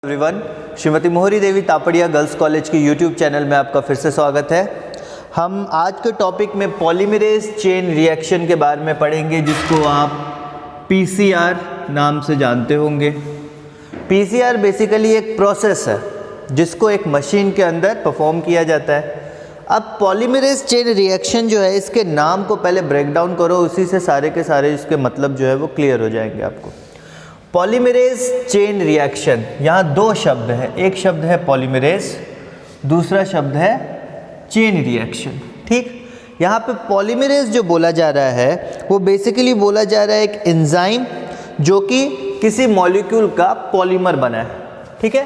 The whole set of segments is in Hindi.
एवरीवन, श्रीमती मोहरी देवी तापड़िया गर्ल्स कॉलेज की यूट्यूब चैनल में आपका फिर से स्वागत है। हम आज के टॉपिक में पॉलीमरेज चेन रिएक्शन के बारे में पढ़ेंगे, जिसको आप पीसीआर नाम से जानते होंगे। पीसीआर बेसिकली एक प्रोसेस है जिसको एक मशीन के अंदर परफॉर्म किया जाता है। अब पॉलीमरेज चेन रिएक्शन जो है, इसके नाम को पहले ब्रेक डाउन करो, उसी से सारे के सारे इसके मतलब जो है वो क्लियर हो जाएंगे आपको। पॉलीमरेज चेन रिएक्शन, यहाँ दो शब्द हैं, एक शब्द है पॉलीमरेज, दूसरा शब्द है चेन रिएक्शन। ठीक, यहाँ पे पॉलीमरेज जो बोला जा रहा है वो बेसिकली बोला जा रहा है एक एंजाइम जो कि किसी मॉलिक्यूल का पॉलीमर बना है। ठीक है,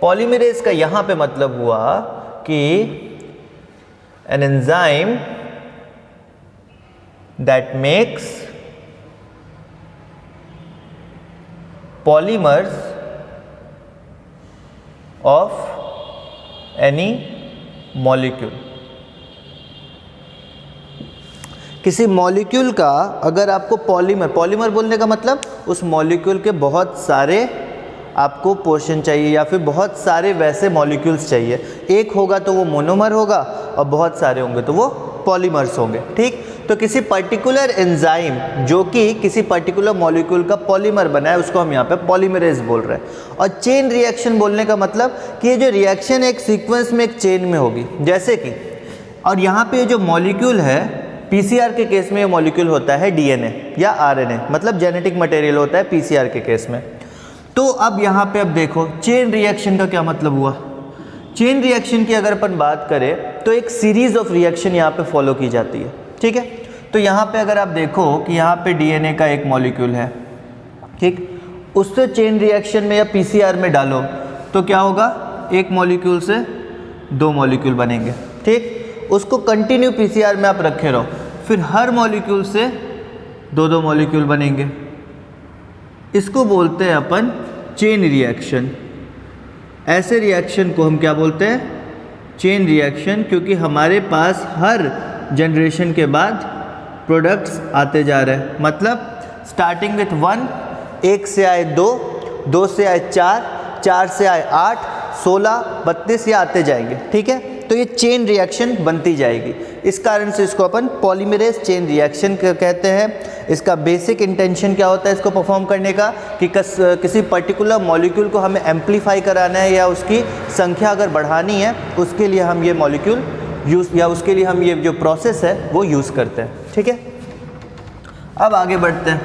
पॉलीमरेज का यहाँ पे मतलब हुआ कि an enzyme that makes polymers of any molecule। किसी मॉलिक्यूल का अगर आपको पॉलीमर बोलने का मतलब उस मॉलिक्यूल के बहुत सारे आपको पोर्शन चाहिए या फिर बहुत सारे वैसे मॉलिक्यूल्स चाहिए। एक होगा तो वो मोनोमर होगा और बहुत सारे होंगे तो वो पॉलीमर्स होंगे। ठीक, तो किसी पर्टिकुलर एंजाइम जो कि किसी पर्टिकुलर मॉलिक्यूल का पॉलीमर बना है उसको हम यहाँ पे पॉलीमरेज बोल रहे हैं। और चेन रिएक्शन बोलने का मतलब कि ये जो रिएक्शन एक सीक्वेंस में एक चेन में होगी, जैसे कि, और यहाँ पे जो मॉलिक्यूल है पीसीआर के केस में ये मॉलिक्यूल होता है डीएनए या आरएनए, मतलब जेनेटिक मटेरियल होता है पीसीआर के केस में। तो अब यहाँ पे अब देखो चेन रिएक्शन का क्या मतलब हुआ। चेन रिएक्शन की अगर अपन बात करें तो एक सीरीज ऑफ रिएक्शन यहाँ पे फॉलो की जाती है। ठीक है, तो यहाँ पे अगर आप देखो कि यहाँ पे डीएनए का एक मॉलिक्यूल है, ठीक, उससे चेन रिएक्शन में या पीसीआर में डालो तो क्या होगा, एक मॉलिक्यूल से दो मॉलिक्यूल बनेंगे। ठीक, उसको कंटिन्यू पीसीआर में आप रखे रहो, फिर हर मॉलिक्यूल से दो दो मॉलिक्यूल बनेंगे। इसको बोलते हैं अपन चेन रिएक्शन। ऐसे रिएक्शन को हम क्या बोलते हैं, चेन रिएक्शन, क्योंकि हमारे पास हर जनरेशन के बाद प्रोडक्ट्स आते जा रहे हैं। मतलब स्टार्टिंग विथ 1, 1 से आए 2, 2 से आए 4, 4 से आए 8, 16, 32 ये आते जाएंगे। ठीक है, तो ये चेन रिएक्शन बनती जाएगी। इस कारण से इसको अपन पॉलीमरेज चेन रिएक्शन कहते हैं। इसका बेसिक इंटेंशन क्या होता है इसको परफॉर्म करने का, कि किसी पर्टिकुलर मॉलिक्यूल को हमें एम्पलीफाई कराना है या उसकी संख्या अगर बढ़ानी है, उसके लिए हम ये मॉलिक्यूल यूज़ या उसके लिए हम ये जो प्रोसेस है वो यूज़ करते हैं। ठीक है, अब आगे बढ़ते हैं,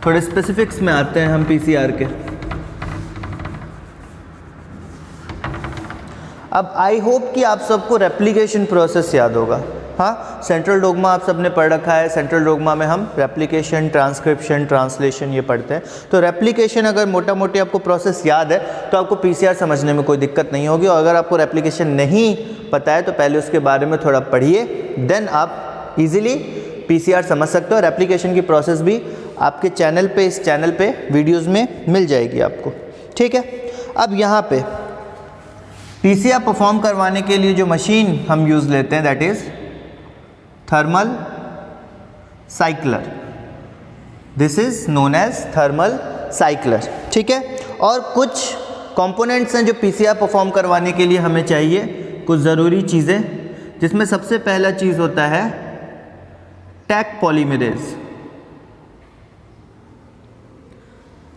थोड़े स्पेसिफिक्स में आते हैं हम पीसीआर के। अब आई होप कि आप सबको रेप्लिकेशन प्रोसेस याद होगा। हाँ, सेंट्रल डोग्मा आप सबने पढ़ रखा है। सेंट्रल डोग्मा में हम रेप्लिकेशन, ट्रांसक्रिप्शन, ट्रांसलेशन ये पढ़ते हैं। तो रेप्लिकेशन अगर मोटा मोटी आपको प्रोसेस याद है तो आपको पीसीआर समझने में कोई दिक्कत नहीं होगी। और अगर आपको रेप्लिकेशन नहीं पता है तो पहले उसके बारे में थोड़ा पढ़िए, देन आप इजीली पीसीआर समझ सकते हो। रेप्लिकेशन की प्रोसेस भी आपके चैनल पे, इस चैनल पे वीडियोज़ में मिल जाएगी आपको। ठीक है, अब यहाँ पे पीसीआर परफॉर्म करवाने के लिए जो मशीन हम यूज़ लेते हैं that is thermal cycler. This is known as thermal cycler. ठीक है, और कुछ कंपोनेंट्स हैं जो पीसीआर परफॉर्म करवाने के लिए हमें चाहिए, कुछ ज़रूरी चीज़ें, जिसमें सबसे पहला चीज़ होता है टैक पॉलीमरेज।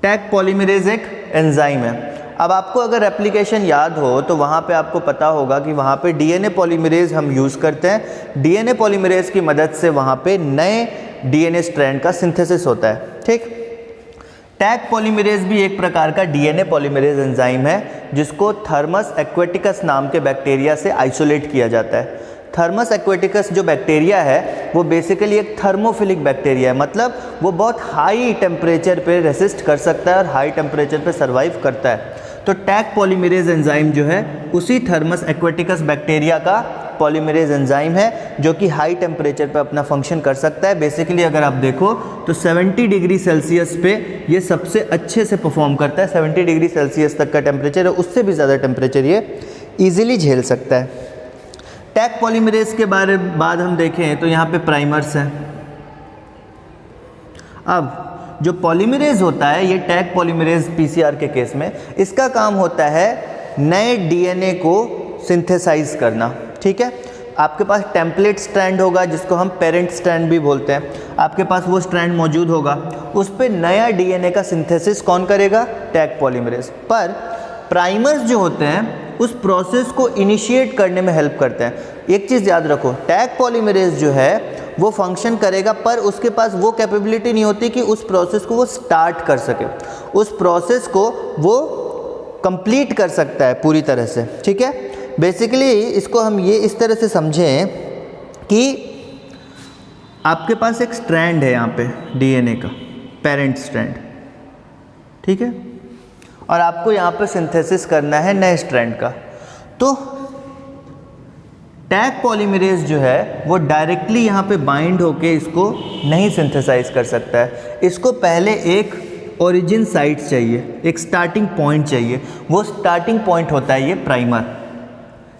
टैक पॉलीमरेज एक एंजाइम है। अब आपको अगर रेप्लिकेशन याद हो तो वहाँ पे आपको पता होगा कि वहाँ पे डीएनए पॉलीमरेज हम यूज़ करते हैं। डीएनए पॉलीमरेज की मदद से वहाँ पे नए डीएनए स्ट्रैंड का सिंथेसिस होता है। ठीक, टैक पॉलीमरेज भी एक प्रकार का डीएनए पॉलीमरेज एंजाइम है जिसको थर्मस एक्वेटिकस नाम के बैक्टीरिया से आइसोलेट किया जाता है। थर्मस एक्वेटिकस जो बैक्टीरिया है वो बेसिकली एक थर्मोफिलिक बैक्टीरिया है, मतलब वो बहुत हाई टेम्परेचर पे रेसिस्ट कर सकता है और हाई टेम्परेचर पे सर्वाइव करता है। तो टैक पॉलीमरेज एंजाइम जो है उसी थर्मस एक्वेटिकस बैक्टीरिया का पॉलीमरेज एंजाइम है जो कि हाई टेम्परेचर पे अपना फंक्शन कर सकता है। बेसिकली अगर आप देखो तो 70 डिग्री सेल्सियस पे ये सबसे अच्छे से परफॉर्म करता है। 70 डिग्री सेल्सियस तक का टेम्परेचर है, उससे भी ज़्यादा टेम्परेचर ये ईजिली झेल सकता है। टैक पॉलीमरेज के बाद हम देखें तो यहाँ पे प्राइमर्स हैं। अब जो पॉलीमरेज होता है, ये टैग पॉलीमरेज पीसीआर के केस में, इसका काम होता है नए डीएनए को सिंथेसाइज करना। ठीक है, आपके पास टेम्पलेट स्ट्रैंड होगा जिसको हम पेरेंट स्ट्रैंड भी बोलते हैं, आपके पास वो स्ट्रैंड मौजूद होगा, उस पर नया डीएनए का सिंथेसिस कौन करेगा? Tag polymerase. पर प्राइमर्स जो होते हैं उस प्रोसेस को इनिशिएट करने में हेल्प करते हैं। एक चीज़ याद रखो, टैग पॉलीमरेज जो है वो फंक्शन करेगा पर उसके पास वो कैपेबिलिटी नहीं होती कि उस प्रोसेस को वो स्टार्ट कर सके, उस प्रोसेस को वो कंप्लीट कर सकता है पूरी तरह से। ठीक है, बेसिकली इसको हम ये इस तरह से समझें कि आपके पास एक स्ट्रैंड है यहाँ पे डीएनए का, पेरेंट स्ट्रैंड, ठीक है, और आपको यहाँ पे सिंथेसिस करना है नए स्ट्रैंड का। तो टैग पॉलीमरेज जो है वो डायरेक्टली यहाँ पे बाइंड होके इसको नहीं सिंथेसाइज कर सकता है, इसको पहले एक ओरिजिन साइट चाहिए, एक स्टार्टिंग पॉइंट चाहिए। वो स्टार्टिंग पॉइंट होता है ये प्राइमर।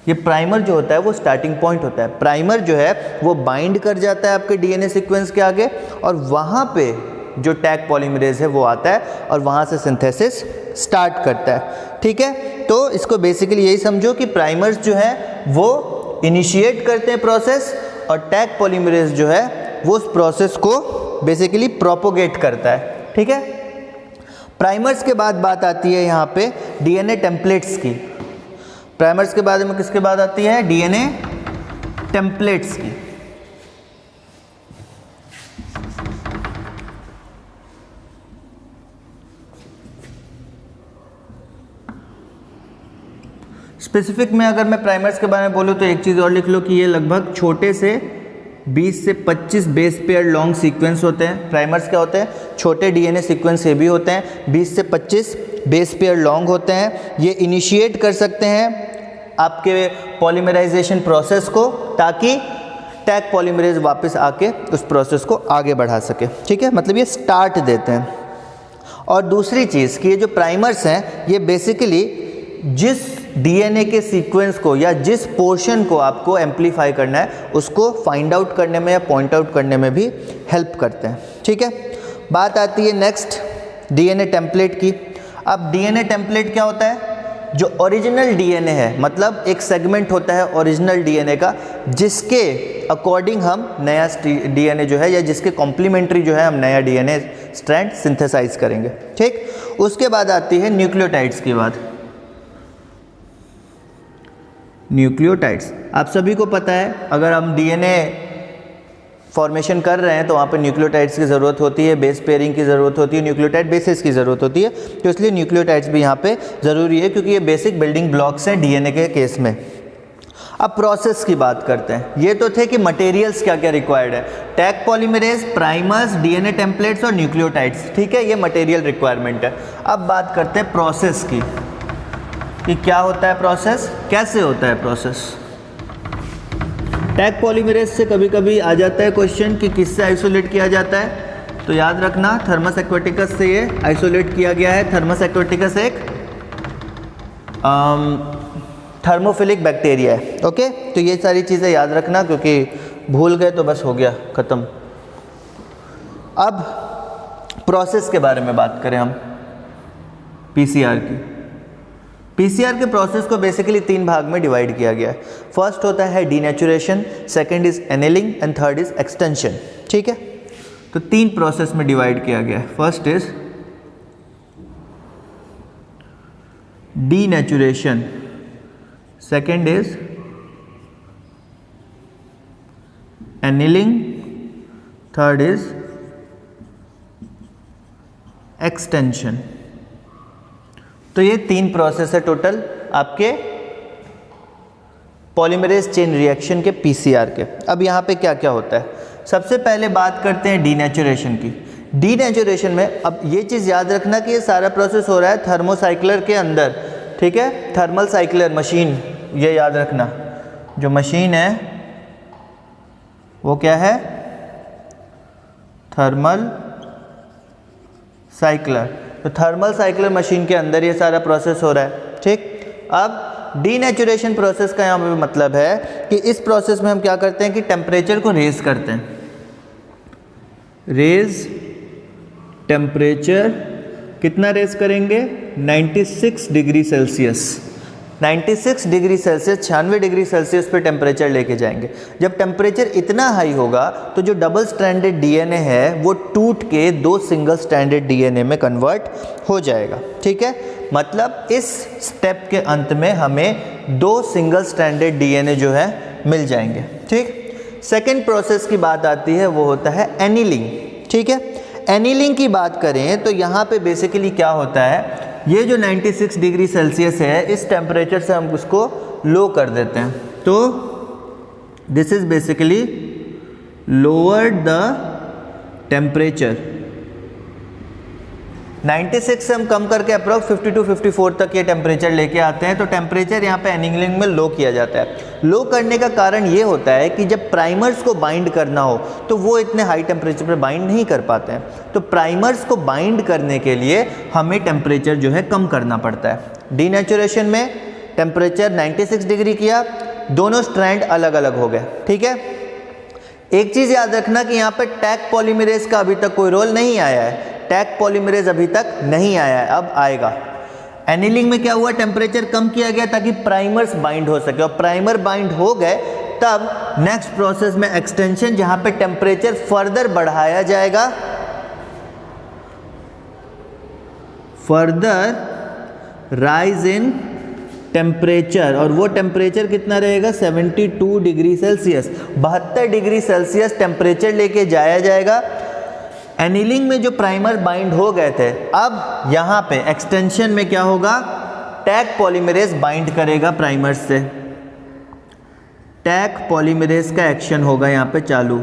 ये प्राइमर जो होता है वो स्टार्टिंग पॉइंट होता है। प्राइमर जो है वो बाइंड कर जाता है आपके डीएनए सीक्वेंस के आगे और वहाँ पे जो टैग पॉलीमरेज है वो आता है और वहाँ से सिंथेसिस स्टार्ट करता है। ठीक है, तो इसको बेसिकली यही समझो कि प्राइमर्स जो है वो इनिशिएट करते हैं प्रोसेस और टैग पॉलीमरेज जो है वो उस प्रोसेस को बेसिकली प्रोपोगेट करता है। ठीक है, प्राइमर्स के बाद बात आती है यहाँ पे डीएनए टेम्पलेट्स की। प्राइमर्स के बाद में किसके बाद आती है? डीएनए टेम्पलेट्स की। स्पेसिफिक में अगर मैं प्राइमर्स के बारे में बोलूँ तो एक चीज़ और लिख लो कि ये लगभग छोटे से 20 से 25 बेस पेयर लॉन्ग सीक्वेंस होते हैं। प्राइमर्स क्या होते हैं? छोटे डीएनए सीक्वेंस ये भी होते हैं, 20 से 25 बेस पेयर लॉन्ग होते हैं। ये इनिशिएट कर सकते हैं आपके पॉलीमराइजेशन प्रोसेस को ताकि टैग पॉलीमरेज वापस आके उस प्रोसेस को आगे बढ़ा सके। ठीक है, मतलब ये स्टार्ट देते हैं। और दूसरी चीज़ कि ये जो प्राइमर्स हैं ये बेसिकली जिस डीएनए के सीक्वेंस को या जिस पोर्शन को आपको एम्पलीफाई करना है उसको फाइंड आउट करने में या पॉइंट आउट करने में भी हेल्प करते हैं। ठीक है, बात आती है नेक्स्ट डीएनए टेम्पलेट की। अब डीएनए टेम्पलेट क्या होता है? जो ओरिजिनल डीएनए है, मतलब एक सेगमेंट होता है ओरिजिनल डीएनए का जिसके अकॉर्डिंग हम नया डीएनए जो है या जिसके कॉम्प्लीमेंट्री जो है हम नया डीएनए स्ट्रैंड सिंथेसाइज करेंगे। ठीक, उसके बाद आती है न्यूक्लियोटाइड्स की बात। न्यूक्लियोटाइड्स आप सभी को पता है, अगर हम डीएनए फॉर्मेशन कर रहे हैं तो वहाँ पे न्यूक्लियोटाइड्स की ज़रूरत होती है, बेस पेयरिंग की ज़रूरत होती है, न्यूक्लियोटाइड बेसिस की ज़रूरत होती है। तो इसलिए न्यूक्लियोटाइड्स भी यहाँ पे ज़रूरी है क्योंकि ये बेसिक बिल्डिंग ब्लॉक्स हैं डीएनए के केस में। अब प्रोसेस की बात करते हैं। ये तो थे कि मटेरियल्स क्या क्या रिक्वायर्ड है, tag polymerase, primers, DNA templates और न्यूक्लियोटाइड्स। ठीक है, ये मटेरियल रिक्वायरमेंट है। अब बात करते हैं प्रोसेस की कि क्या होता है प्रोसेस, कैसे होता है प्रोसेस। टैग पॉलीमरेज से कभी कभी आ जाता है क्वेश्चन कि किससे आइसोलेट किया जाता है, तो याद रखना थर्मस एक्वेटिकस से ये आइसोलेट किया गया है। थर्मस एक्वेटिकस एक थर्मोफिलिक बैक्टीरिया है। ओके, तो ये सारी चीज़ें याद रखना क्योंकि भूल गए तो बस हो गया ख़त्म। अब प्रोसेस के बारे में बात करें हम पीसीआर की। पीसीआर के प्रोसेस को बेसिकली 3 भाग में डिवाइड किया गया है। फर्स्ट होता है denaturation, second is annealing and third is extension. ठीक है, तो 3 प्रोसेस में डिवाइड किया गया है। First is denaturation, second is annealing, third is extension. तो ये 3 प्रोसेस है टोटल आपके पॉलीमरेज चेन रिएक्शन के पीसीआर के। अब यहाँ पे क्या क्या होता है, सबसे पहले बात करते हैं डीनेचुरेशन की। डीनेचुरेशन में अब ये चीज़ याद रखना कि ये सारा प्रोसेस हो रहा है थर्मोसाइक्लर के अंदर। ठीक है, थर्मल साइक्लर मशीन, ये याद रखना जो मशीन है वो क्या है, थर्मल साइक्लर। तो थर्मल साइक्लर मशीन के अंदर ये सारा प्रोसेस हो रहा है। ठीक, अब डीनेचुरेशन प्रोसेस का यहाँ पे मतलब है कि इस प्रोसेस में हम क्या करते हैं कि टेम्परेचर को रेज करते हैं, रेज टेम्परेचर कितना रेज करेंगे, 96 degree Celsius, 96 degree Celsius, 96 degree Celsius पे टेम्परेचर लेके जाएंगे। जब टेम्परेचर इतना हाई होगा तो जो डबल स्ट्रैंडेड डीएनए है वो टूट के 2 सिंगल स्ट्रैंडेड डीएनए में कन्वर्ट हो जाएगा। ठीक है, मतलब इस स्टेप के अंत में हमें 2 सिंगल स्ट्रैंडेड डीएनए जो है मिल जाएंगे। ठीक, सेकेंड प्रोसेस की बात आती है, वो होता है एनीलिंग। ठीक है, एनीलिंग की बात करें तो यहाँ पे बेसिकली क्या होता है, ये जो 96 डिग्री सेल्सियस है इस टेम्परेचर से हम उसको लो कर देते हैं, तो this is basically lower the temperature. 96 से हम कम करके अप्रॉक्स 52-54 तक ये टेम्परेचर लेके आते हैं, तो टेम्परेचर यहाँ पे एनीलिंग में लो किया जाता है। लो करने का कारण ये होता है कि जब प्राइमर्स को बाइंड करना हो तो वो इतने हाई टेम्परेचर पर बाइंड नहीं कर पाते हैं, तो प्राइमर्स को बाइंड करने के लिए हमें टेम्परेचर जो है कम करना पड़ता है। डीनेचुरेशन में टेम्परेचर 96 डिग्री किया, दोनों स्ट्रैंड अलग अलग हो गए। ठीक है, एक चीज़ याद रखना कि यहाँ पर टैग पॉलीमरेज का अभी तक कोई रोल नहीं आया है, टैग पॉलीमरेज अभी तक नहीं आया है, अब आएगा। एनीलिंग में क्या हुआ, टेम्परेचर कम किया गया ताकि प्राइमर्स बाइंड हो सके, और प्राइमर बाइंड हो गए तब नेक्स्ट प्रोसेस में एक्सटेंशन, जहां पे टेम्परेचर फर्दर बढ़ाया जाएगा, फर्दर राइज इन टेम्परेचर, और वो टेम्परेचर कितना रहेगा, 72 degree Celsius, 72 degree Celsius temperature लेके जाया जाएगा। एनीलिंग में जो प्राइमर बाइंड हो गए थे, अब यहाँ पे एक्सटेंशन में क्या होगा, टैग पॉलीमरेज बाइंड करेगा प्राइमर से, टैग पॉलीमरेज का एक्शन होगा यहाँ पे चालू,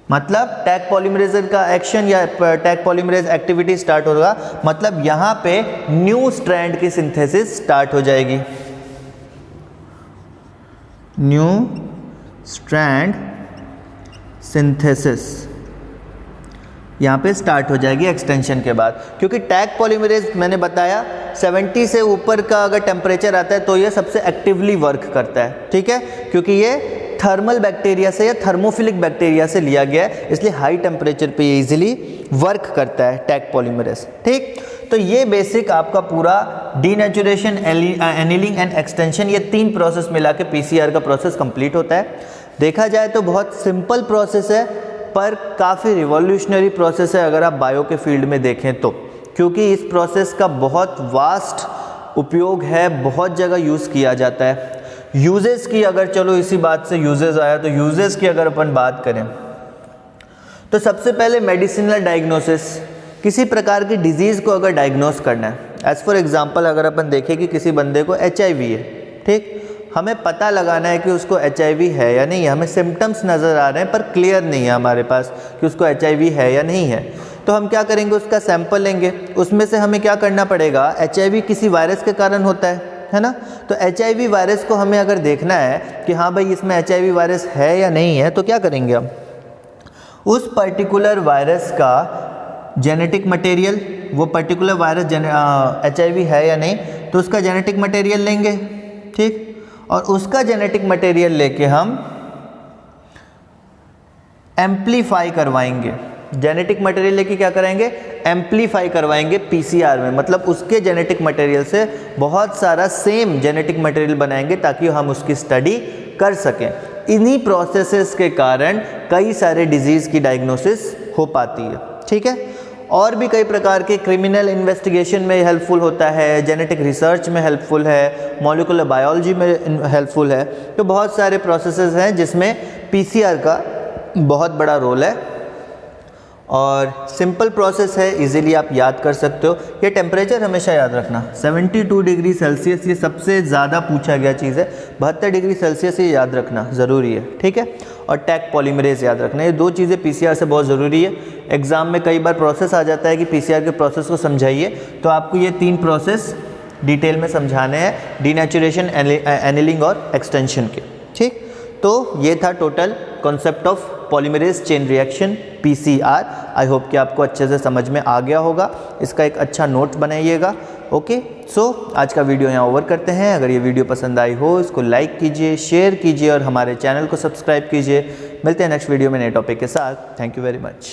मतलब टैग पॉलीमरेज का एक्शन या टैग पॉलीमरेज एक्टिविटी स्टार्ट होगा, मतलब यहाँ पे न्यू स्ट्रैंड की सिंथेसिस स्टार्ट हो जाएगी, न्यू स्ट्रैंड सिंथेसिस यहाँ पे स्टार्ट हो जाएगी एक्सटेंशन के बाद। क्योंकि टैग पॉलीमरेज मैंने बताया 70 से ऊपर का अगर टेम्परेचर आता है तो ये सबसे एक्टिवली वर्क करता है। ठीक है, क्योंकि ये थर्मल बैक्टीरिया से या थर्मोफिलिक बैक्टीरिया से लिया गया है, इसलिए हाई टेम्परेचर पे ये इजीली वर्क करता है टैग पॉलीमरेज। ठीक, तो ये बेसिक आपका पूरा डीनेचुरेशन, एनीलिंग एंड एक्सटेंशन, ये 3 प्रोसेस मिला के पीसीआर का प्रोसेस कंप्लीट होता है। देखा जाए तो बहुत सिंपल प्रोसेस है, पर काफ़ी रिवॉल्यूशनरी प्रोसेस है अगर आप बायो के फील्ड में देखें तो, क्योंकि इस प्रोसेस का बहुत वास्ट उपयोग है, बहुत जगह यूज़ किया जाता है। यूजेस की अगर, चलो इसी बात से यूजेस आया, तो यूजेस की अगर अपन बात करें तो सबसे पहले मेडिसिनल डायग्नोसिस, किसी प्रकार की डिजीज़ को अगर डायग्नोस करना है, एज़ फॉर एग्जांपल अगर अपन देखें कि किसी बंदे को HIV है, ठीक, हमें पता लगाना है कि उसको HIV है या नहीं है, हमें सिम्टम्स नज़र आ रहे हैं पर क्लियर नहीं है हमारे पास कि उसको HIV है या नहीं है, तो हम क्या करेंगे, उसका सैंपल लेंगे, उसमें से हमें क्या करना पड़ेगा, HIV किसी वायरस के कारण होता है ना, तो HIV वायरस को हमें अगर देखना है कि हाँ भाई इसमें HIV वायरस है या नहीं है, तो क्या करेंगे हम, उस पर्टिकुलर वायरस का जेनेटिक मटेरियल, वो पर्टिकुलर वायरस HIV है या नहीं, तो उसका जेनेटिक मटेरियल लेंगे, ठीक, और उसका जेनेटिक मटेरियल लेके हम एम्प्लीफाई करवाएंगे, जेनेटिक मटेरियल लेके क्या कराएंगे, एम्प्लीफाई करवाएंगे पीसीआर में, मतलब उसके जेनेटिक मटेरियल से बहुत सारा सेम जेनेटिक मटेरियल बनाएंगे ताकि हम उसकी स्टडी कर सकें। इन्हीं प्रोसेसेस के कारण कई सारे डिजीज़ की डायग्नोसिस हो पाती है। ठीक है, और भी कई प्रकार के क्रिमिनल इन्वेस्टिगेशन में हेल्पफुल होता है, जेनेटिक रिसर्च में हेल्पफुल है, मॉलिक्यूलर बायोलॉजी में हेल्पफुल है, तो बहुत सारे प्रोसेसेस हैं जिसमें पीसीआर का बहुत बड़ा रोल है, और सिंपल प्रोसेस है, इजीली आप याद कर सकते हो। ये टेम्परेचर हमेशा याद रखना, 72 डिग्री सेल्सियस, ये सबसे ज़्यादा पूछा गया चीज़ है, 72 डिग्री सेल्सियस ये याद रखना ज़रूरी है। ठीक है, और टैग पॉलीमरेज याद रखना, ये 2 चीज़ें पीसीआर से बहुत ज़रूरी है। एग्ज़ाम में कई बार प्रोसेस आ जाता है कि पीसीआर के प्रोसेस को समझाइए, तो आपको ये 3 प्रोसेस डिटेल में समझाने हैं, डीनेचुरेशन, एनीलिंग और एक्सटेंशन के। ठीक, तो ये था total concept of polymerase chain reaction PCR. I hope कि आपको अच्छे से समझ में आ गया होगा, इसका एक अच्छा नोट बनाइएगा। ओके, सो आज का वीडियो यहाँ ओवर करते हैं। अगर ये वीडियो पसंद आई हो इसको लाइक कीजिए, शेयर कीजिए और हमारे चैनल को सब्सक्राइब कीजिए। मिलते हैं नेक्स्ट वीडियो में नए टॉपिक के साथ। Thank you very much.